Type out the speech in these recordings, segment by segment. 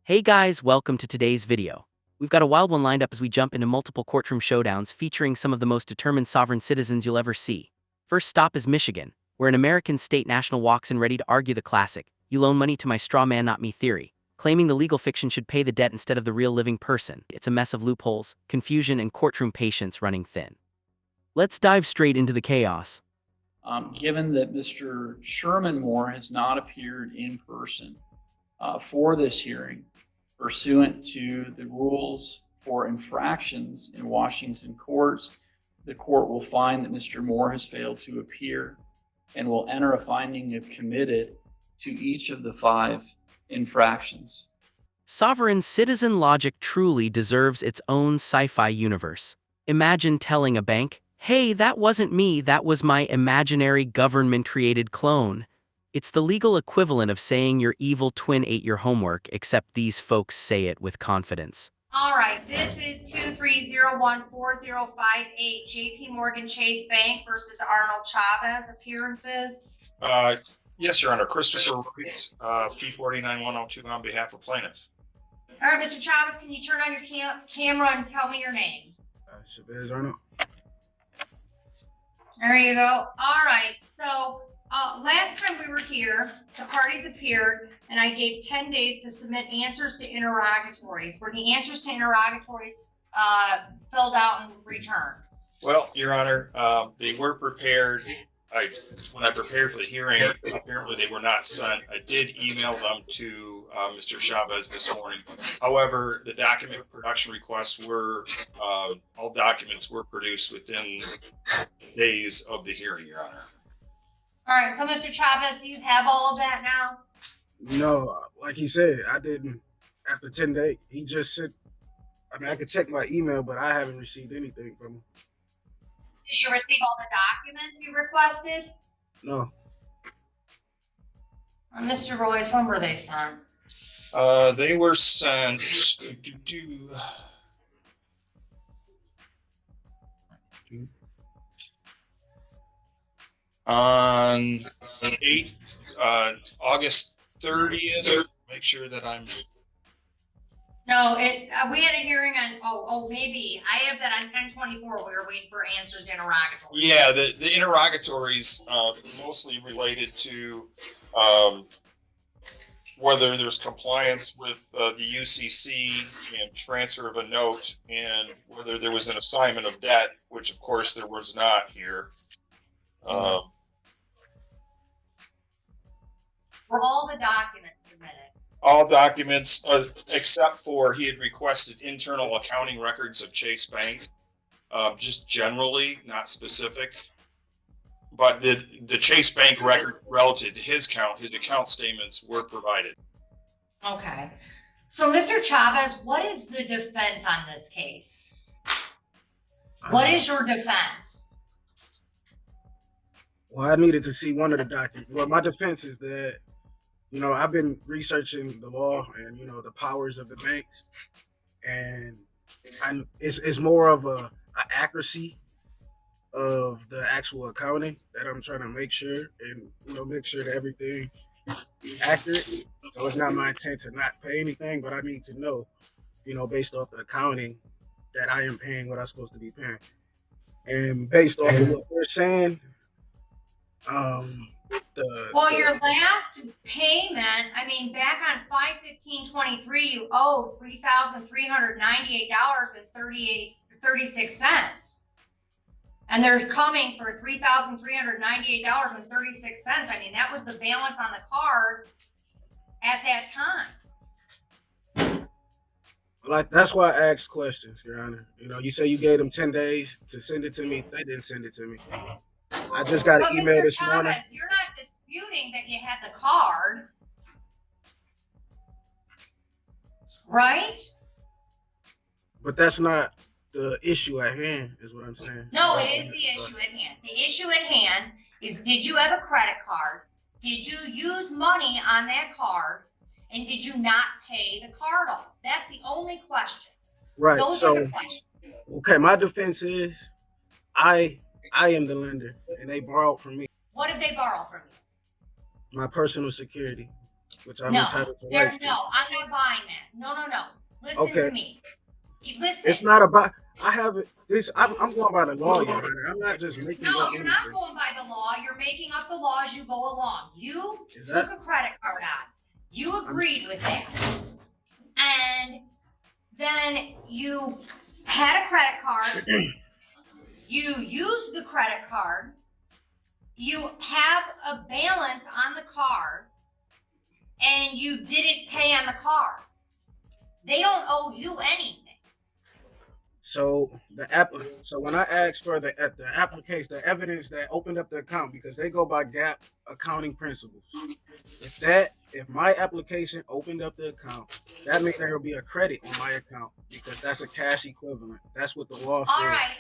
Hey guys, welcome to today's video. We've got a wild one lined up as we jump into multiple courtroom showdowns featuring some of the most determined sovereign citizens you'll ever see. First stop is Michigan, where an American state national walks in ready to argue the classic, "You loan money to my straw man, not me" theory, claiming the legal fiction should pay the debt instead of the real living person. It's a mess of loopholes, confusion, and courtroom patience running thin. Let's dive straight into the chaos. Given that Mr. Sherman Moore has not appeared in person for this hearing, pursuant to the rules for infractions in Washington courts, the court will find that Mr. Moore has failed to appear and will enter a finding of committed to each of the 5 infractions. Sovereign citizen logic truly deserves its own sci-fi universe. Imagine telling a bank, "Hey, that wasn't me, that was my imaginary government-created clone." It's the legal equivalent of saying your evil twin ate your homework, except these folks say it with confidence. All right, this is 2301408 JP Morgan Chase Bank versus Arnold Chavez appearances. Yes, Your Honor. Christopher Reitz, P49102 on behalf of plaintiff. All right, Mr. Chavez, can you turn on your camera and tell me your name? Chavez Arnold. There you go. All right, so last time we were here, the parties appeared, and I gave 10 days to submit answers to interrogatories. Were the answers to interrogatories filled out and returned? Well, Your Honor, they were prepared. When I prepared for the hearing, apparently they were not sent. I did email them to Mr. Chavez this morning. However, the document production requests were, all documents were produced within days of the hearing, Your Honor. All right, so Mr. Chavez, do you have all of that now? No, like he said, I didn't. After 10 days, he just said, I could check my email, but I haven't received anything from him. Did you receive all the documents you requested? No. Mr. Royce, when were they sent? They were sent on August 30th. Make sure that I'm. No, we had a hearing on, maybe. I have that on 10/24. We were waiting for answers to interrogatories. Yeah, the interrogatories mostly related to whether there's compliance with the UCC and transfer of a note, and whether there was an assignment of debt, which of course there was not here. Were all the documents submitted? All documents, except for he had requested internal accounting records of Chase Bank, just generally, not specific. But the Chase Bank record relative to his account statements were provided. Okay. So, Mr. Chavez, what is the defense on this case? What is your defense? Well, I needed to see one of the documents. Well, my defense is that, I've been researching the law and, the powers of the banks. And it's more of a accuracy of the actual accounting that I'm trying to make sure and, make sure that everything is accurate. So it's not my intent to not pay anything, but I need to know, based off the accounting that I am paying what I'm supposed to be paying. And based off of what they're saying, your last payment, back on 5/15/23, you owe $3,398.36. And they're coming for $3,398.36. That was the balance on the card at that time. Like, that's why I asked questions, Your Honor. You say you gave them 10 days to send it to me. They didn't send it to me. I just got an email this morning. You're not disputing that you had the card, right? But that's not the issue at hand, is what I'm saying. No, it is the issue at hand. The issue at hand is, did you have a credit card? Did you use money on that card? And did you not pay the card off? That's the only question. Right. Those are the questions. Okay, my defense is I am the lender, and they borrowed from me. What did they borrow from you? My personal security, which I'm No, entitled to. I'm not buying that. No. Listen Okay. to me. Listen. It's not about. I have it. This. I'm going by the law, Your Honor. I'm not just making No, up you're not anything. going by the law. You're making up the law as you go along. You Is took that- a credit card out. You agreed with that. And then you had a credit card. You used the credit card. You have a balance on the card. And you didn't pay on the card. They don't owe you anything. So So when I asked for the application, the evidence that opened up the account, because they go by GAAP accounting principles. If my application opened up the account, that means there will be a credit on my account because that's a cash equivalent. That's what the law says. All right.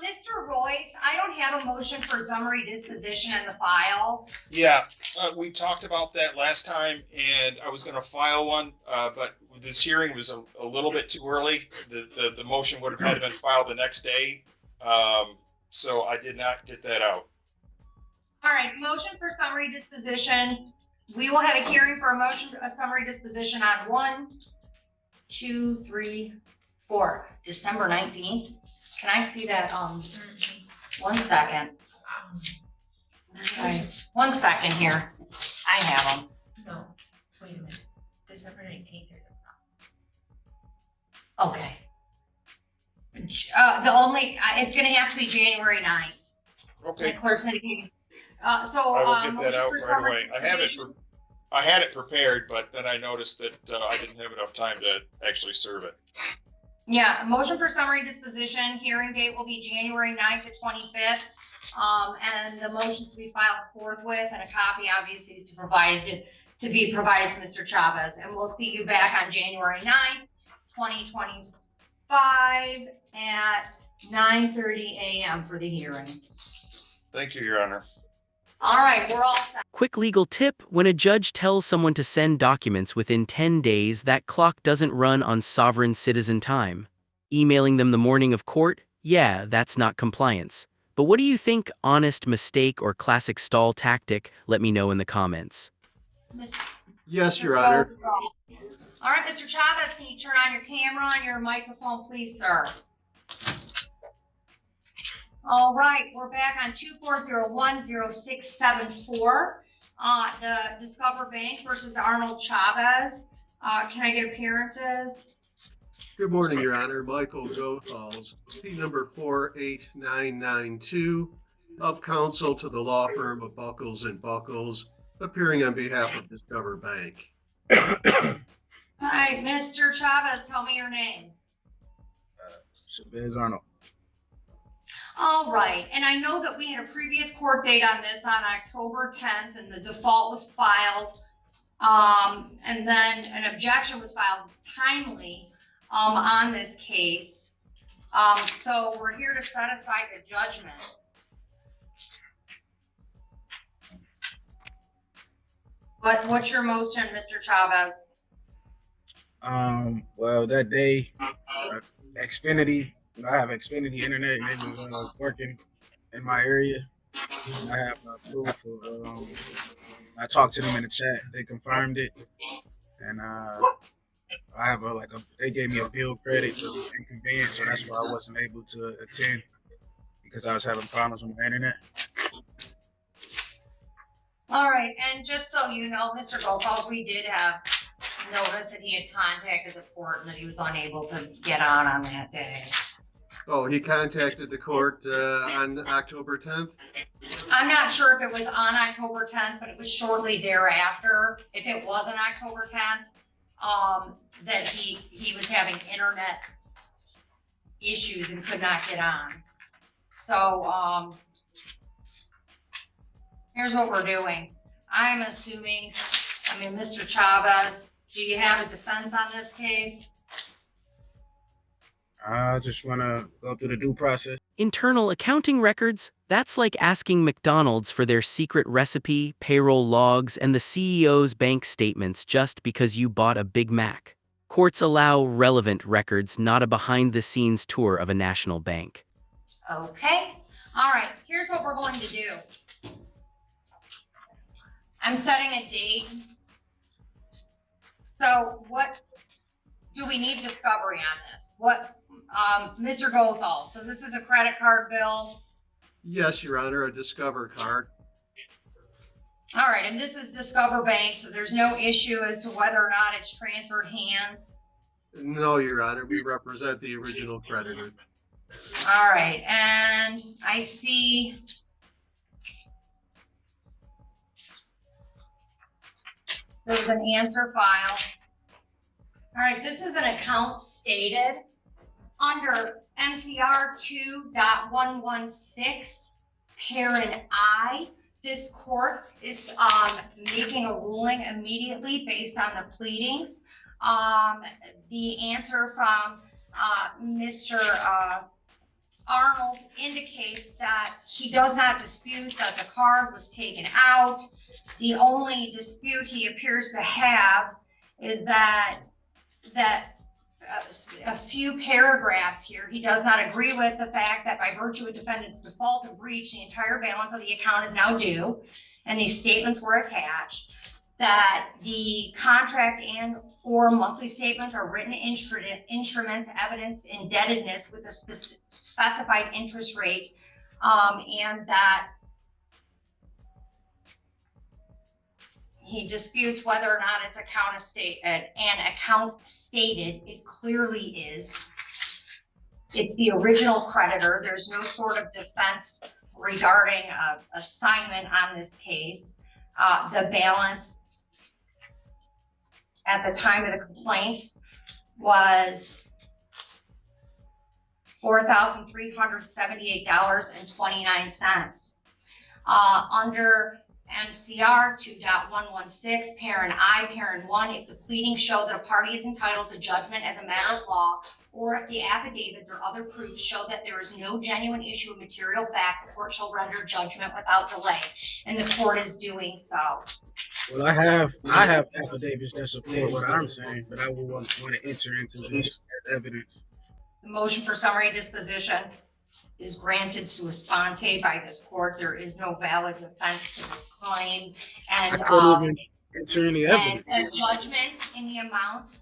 Mr. Royce, I don't have a motion for summary disposition in the file. Yeah, we talked about that last time, and I was going to file one, but this hearing was a little bit too early. The motion would have had been filed the next day, so I did not get that out. All right, motion for summary disposition. We will have a hearing for a summary disposition on 1, 2, 3, 4, December 19th. Can I see that? 1 second. All right, 1 second here. I have them. No, wait a minute. December 19th. Okay. It's gonna have to be January 9th. Okay, The clerk's indicating. I will get that out right away. I had it prepared, but then I noticed that I didn't have enough time to actually serve it. Yeah, a motion for summary disposition, hearing date will be January 9th to 25th. And the motions to be filed forthwith, and a copy obviously is to be provided to Mr. Chavez. And we'll see you back on January 9th, 2025 at 9:30 a.m. for the hearing. Thank you, Your Honor. All right, we're all set. Quick legal tip: when a judge tells someone to send documents within 10 days, that clock doesn't run on sovereign citizen time. Emailing them the morning of court? Yeah, that's not compliance. But what do you think? Honest mistake or classic stall tactic? Let me know in the comments. Yes, Your Honor. All right, Mr. Chavez, can you turn on your camera and your microphone, please, sir? All right, we're back on 24010674. The Discover Bank versus Arnold Chavez. Can I get appearances? Good morning, Your Honor. Michael Goethals, P number 48992, of counsel to the law firm of Buckles and Buckles, appearing on behalf of Discover Bank. Hi, Mr. Chavez, tell me your name. Chavez Arnold. All right, and I know that we had a previous court date on this on October 10th, and the default was filed, and then an objection was filed timely on this case. So we're here to set aside the judgment. What's your motion, Mr. Chavez? Well, that day, Xfinity. I have Xfinity internet, and they was working in my area. I have proof of. I talked to them in the chat. They confirmed it, and I have they gave me a bill credit for the inconvenience, so that's why I wasn't able to attend because I was having problems with my internet. All right, and just so you know, Mr. Goethals, we did have notice that he had contacted the court and that he was unable to get on that day. Oh, he contacted the court on October 10th? I'm not sure if it was on October 10th, but it was shortly thereafter. If it wasn't October 10th, that he was having internet issues and could not get on. So, here's what we're doing. I'm assuming, Mr. Chavez, do you have a defense on this case? I just want to go through the due process. Internal accounting records? That's like asking McDonald's for their secret recipe, payroll logs, and the CEO's bank statements just because you bought a Big Mac. Courts allow relevant records, not a behind-the-scenes tour of a national bank. Okay. All right. Here's what we're going to do. I'm setting a date. So what do we need discovery on this? What, Mr. Gothal, so this is a credit card bill. Yes, Your Honor, a Discover card. All right, and this is Discover Bank, so there's no issue as to whether or not it's transferred hands. No, Your Honor, we represent the original creditor. All right, and I see there's an answer file. All right, this is an account stated under MCR 2.116, parent I. This court is making a ruling immediately based on the pleadings. The answer from Mr. Arnold indicates that he does not dispute that the card was taken out. The only dispute he appears to have is that a few paragraphs here, he does not agree with the fact that by virtue of defendant's default and breach, the entire balance of the account is now due, and these statements were attached, that the contract and or monthly statements are written instruments, evidence indebtedness with a specified interest rate, and that he disputes whether or not it's an account stated. It clearly is. It's the original creditor. There's no sort of defense regarding assignment on this case. The balance at the time of the complaint was $4,378.29. Under MCR 2.116, parent I, parent 1, if the pleadings show that a party is entitled to judgment as a matter of law, or if the affidavits or other proofs show that there is no genuine issue of material fact, the court shall render judgment without delay, and the court is doing so. Well, I have affidavits that support what I'm saying, but I will want to enter into this as evidence. The motion for summary disposition is granted sua sponte by this court. There is no valid defense to this claim, and I couldn't even enter any evidence. and a judgment in the amount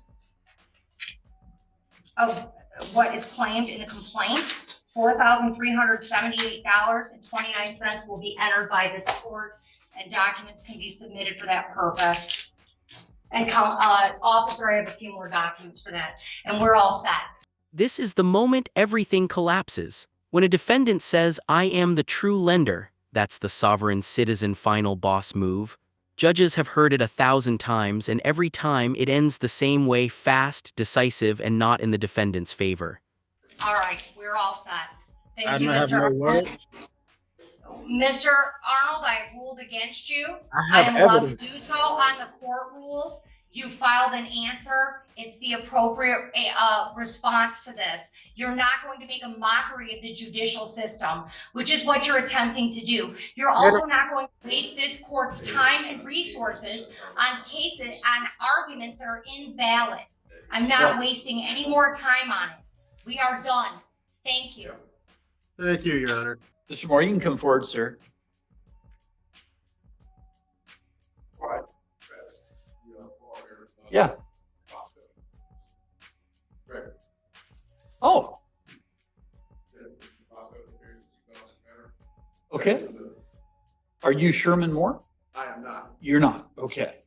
of what is claimed in the complaint, $4,378.29 will be entered by this court, and documents can be submitted for that purpose. And officer, I have a few more documents for that, and we're all set. This is the moment everything collapses. When a defendant says, "I am the true lender," that's the sovereign citizen final boss move. Judges have heard it 1,000 times, and every time it ends the same way: fast, decisive, and not in the defendant's favor. All right, we're all set. Thank I you, don't have Mr. no words. Mr. Arnold, I ruled against you. I am have allowed to evidence. do so on the court rules. You filed an answer. It's the appropriate response to this. You're not going to make a mockery of the judicial system, which is what you're attempting to do. You're also not going to waste this court's time and resources on cases, on arguments that are invalid. I'm not wasting any more time on it. We are done. Thank you. Thank you, Your Honor. Mr. Moore, you can come forward, sir. Yeah. Oh. Okay. Are you Sherman Moore? I am not. You're not. Okay.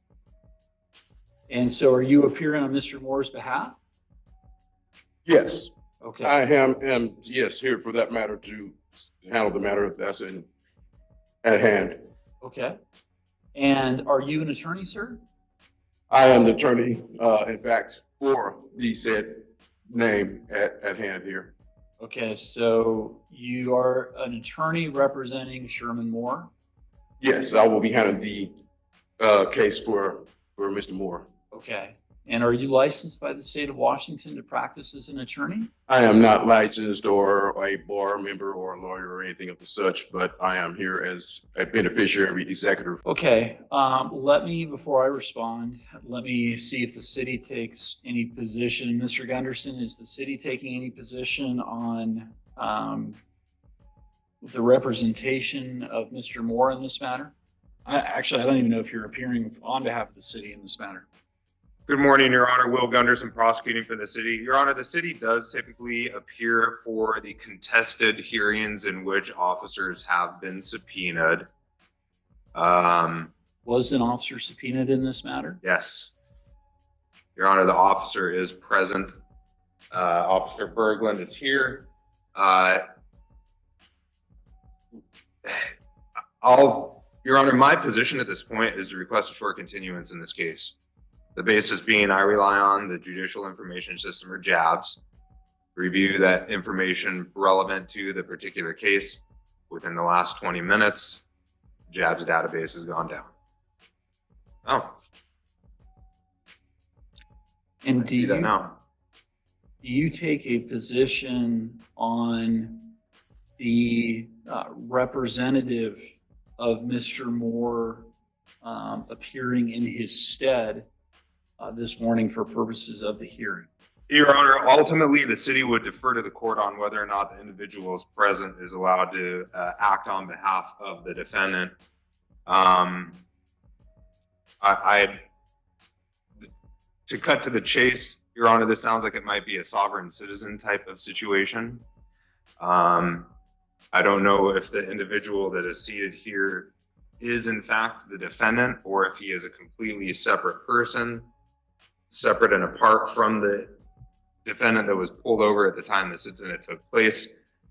And so are you appearing on Mr. Moore's behalf? Yes, Okay. I am, yes, here for that matter to handle the matter that's at hand. Okay. And are you an attorney, sir? I am the attorney, in fact, for the said name at hand here. Okay, so you are an attorney representing Sherman Moore? Yes, I will be handling the case for Mr. Moore. Okay. And are you licensed by the state of Washington to practice as an attorney? I am not licensed or a bar member or a lawyer or anything of the such, but I am here as a beneficiary executive. Okay, before I respond, let me see if the city takes any position. Mr. Gunderson, is the city taking any position on the representation of Mr. Moore in this matter? I don't even know if you're appearing on behalf of the city in this matter. Good morning, Your Honor. Will Gunderson, prosecuting for the city. Your Honor, the city does typically appear for the contested hearings in which officers have been subpoenaed. Was an officer subpoenaed in this matter? Yes. Your Honor, the officer is present. Officer Berglund is here. Your Honor, my position at this point is to request a short continuance in this case. The basis being I rely on the Judicial Information System, or JABS, review that information relevant to the particular case. Within the last 20 minutes, JABS database has gone down. Oh. And I see that now. do you take a position on the representative of Mr. Moore appearing in his stead this morning for purposes of the hearing? Your Honor, ultimately, the city would defer to the court on whether or not the individual is present is allowed to act on behalf of the defendant. To cut to the chase, Your Honor, this sounds like it might be a sovereign citizen type of situation. I don't know if the individual that is seated here is in fact the defendant, or if he is a completely separate person, separate and apart from the defendant that was pulled over at the time this incident took place.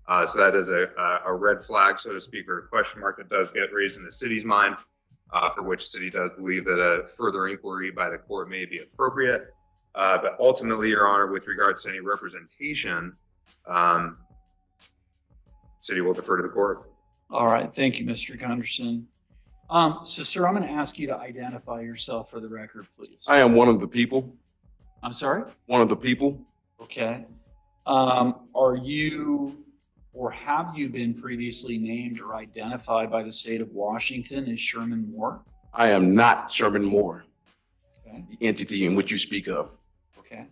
So that is a red flag, so to speak, or a question mark that does get raised in the city's mind, for which the city does believe that a further inquiry by the court may be appropriate. But ultimately, Your Honor, with regards to any representation, city will defer to the court. All right. Thank you, Mr. Gunderson. So, sir, I'm going to ask you to identify yourself for the record, please. I am one of the people. I'm sorry? One of the people. Okay. Are you or have you been previously named or identified by the state of Washington as Sherman Moore? I am not Sherman Moore, Okay. the entity in which you speak of. Okay.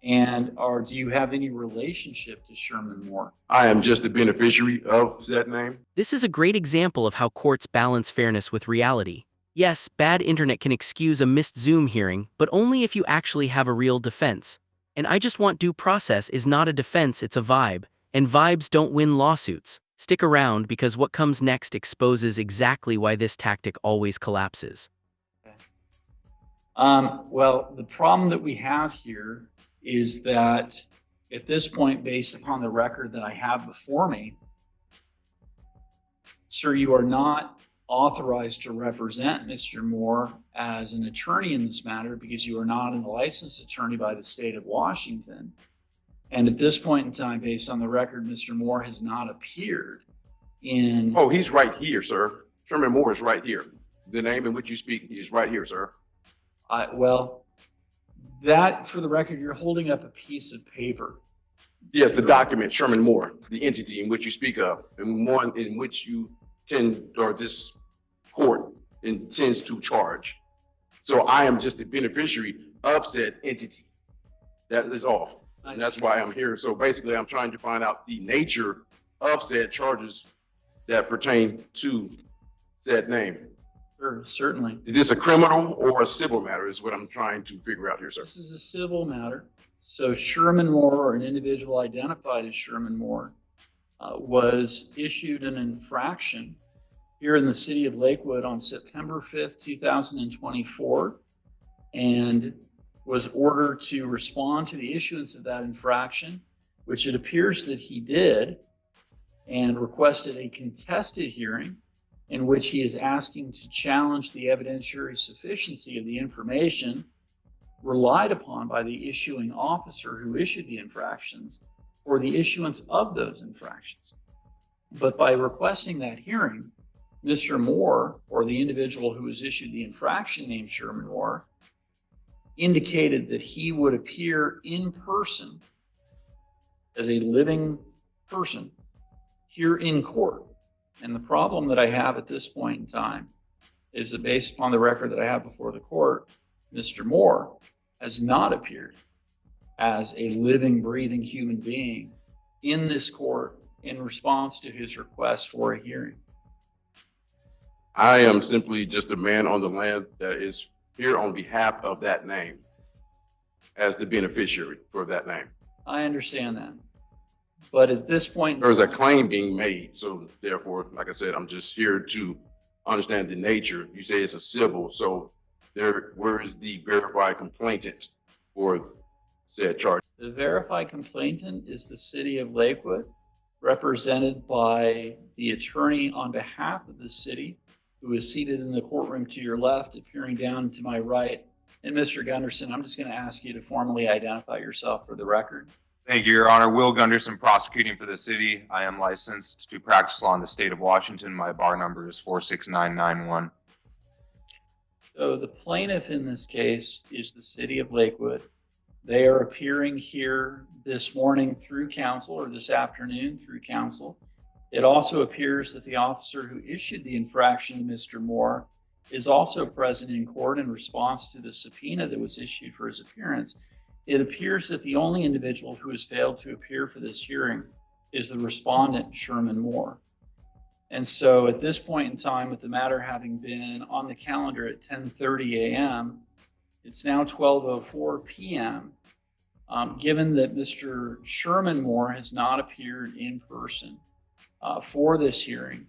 And do you have any relationship to Sherman Moore? I am just the beneficiary of that name. This is a great example of how courts balance fairness with reality. Yes, bad internet can excuse a missed Zoom hearing, but only if you actually have a real defense. And I just want due process is not a defense, it's a vibe. And vibes don't win lawsuits. Stick around because what comes next exposes exactly why this tactic always collapses. Okay. Well, the problem that we have here is that at this point, based upon the record that I have before me, sir, you are not authorized to represent Mr. Moore as an attorney in this matter because you are not a licensed attorney by the state of Washington. And at this point in time, based on the record, Mr. Moore has not appeared in... Oh, he's right here, sir. Sherman Moore is right here. The name in which you speak is right here, sir. Well, that, for the record, you're holding up a piece of paper. Yes, the document, Sherman Moore, the entity in which you speak of, and one in which you this court intends to charge. So I am just the beneficiary of said entity. That is all. And that's why I'm here. So basically, I'm trying to find out the nature of said charges that pertain to that name. Sure, certainly. Is this a criminal or a civil matter is what I'm trying to figure out here, sir. This is a civil matter. So Sherman Moore, or an individual identified as Sherman Moore, was issued an infraction here in the city of Lakewood on September 5th, 2024, and was ordered to respond to the issuance of that infraction, which it appears that he did, and requested a contested hearing in which he is asking to challenge the evidentiary sufficiency of the information relied upon by the issuing officer who issued the infractions or the issuance of those infractions. But by requesting that hearing, Mr. Moore, or the individual who was issued the infraction named Sherman Moore, indicated that he would appear in person as a living person here in court. And the problem that I have at this point in time is that based upon the record that I have before the court, Mr. Moore has not appeared as a living, breathing human being in this court in response to his request for a hearing. I am simply just a man on the land that is here on behalf of that name. as the beneficiary for that name. I understand that. But at this point, There is a claim being made, so therefore, like I said, I'm just here to understand the nature. You say it's a civil, so where is the verified complainant for said charge? the verified complainant is the city of Lakewood, represented by the attorney on behalf of the city, who is seated in the courtroom to your left, appearing down to my right. And Mr. Gunderson, I'm just going to ask you to formally identify yourself for the record. Thank you, Your Honor. Will Gunderson, prosecuting for the city. I am licensed to practice law in the state of Washington. My bar number is 46991. So the plaintiff in this case is the city of Lakewood. They are appearing here this morning through counsel, or this afternoon through counsel. It also appears that the officer who issued the infraction to Mr. Moore is also present in court in response to the subpoena that was issued for his appearance. It appears that the only individual who has failed to appear for this hearing is the respondent, Sherman Moore. And so at this point in time, with the matter having been on the calendar at 10:30 a.m., it's now 12:04 p.m. Given that Mr. Sherman Moore has not appeared in person for this hearing,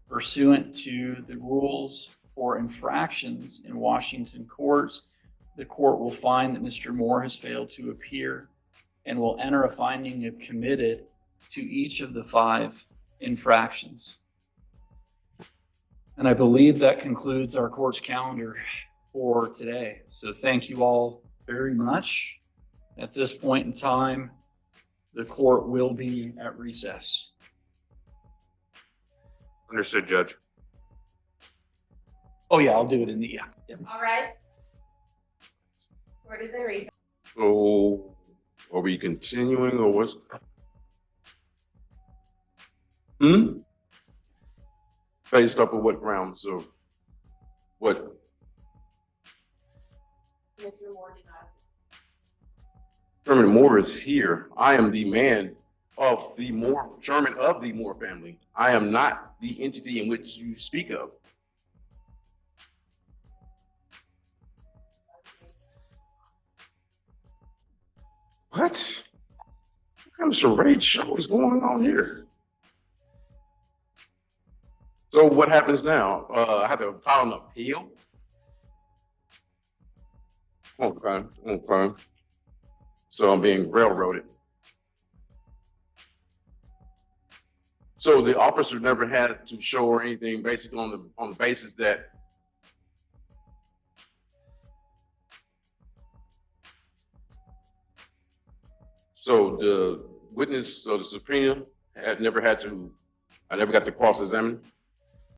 pursuant to the rules for infractions in Washington courts, the court will find that Mr. Moore has failed to appear and will enter a finding of committed to each of the 5 infractions. And I believe that concludes our court's calendar for today. So thank you all very much. At this point in time, the court will be at recess. Understood, Judge. Oh yeah, I'll do it in the, yeah. All right. Where did they read? So are we continuing or what's? Based off of what grounds of what? Mr. Moore did not. Sherman Moore is here. I am the man of the Moore, Sherman of the Moore family. I am not the entity in which you speak of. What kind of charade show is going on here? So what happens now? I have to file an appeal? Okay. So I'm being railroaded. So the officer never had to show or anything, basically on the basis that so the witness or the subpoena I never got to cross-examine.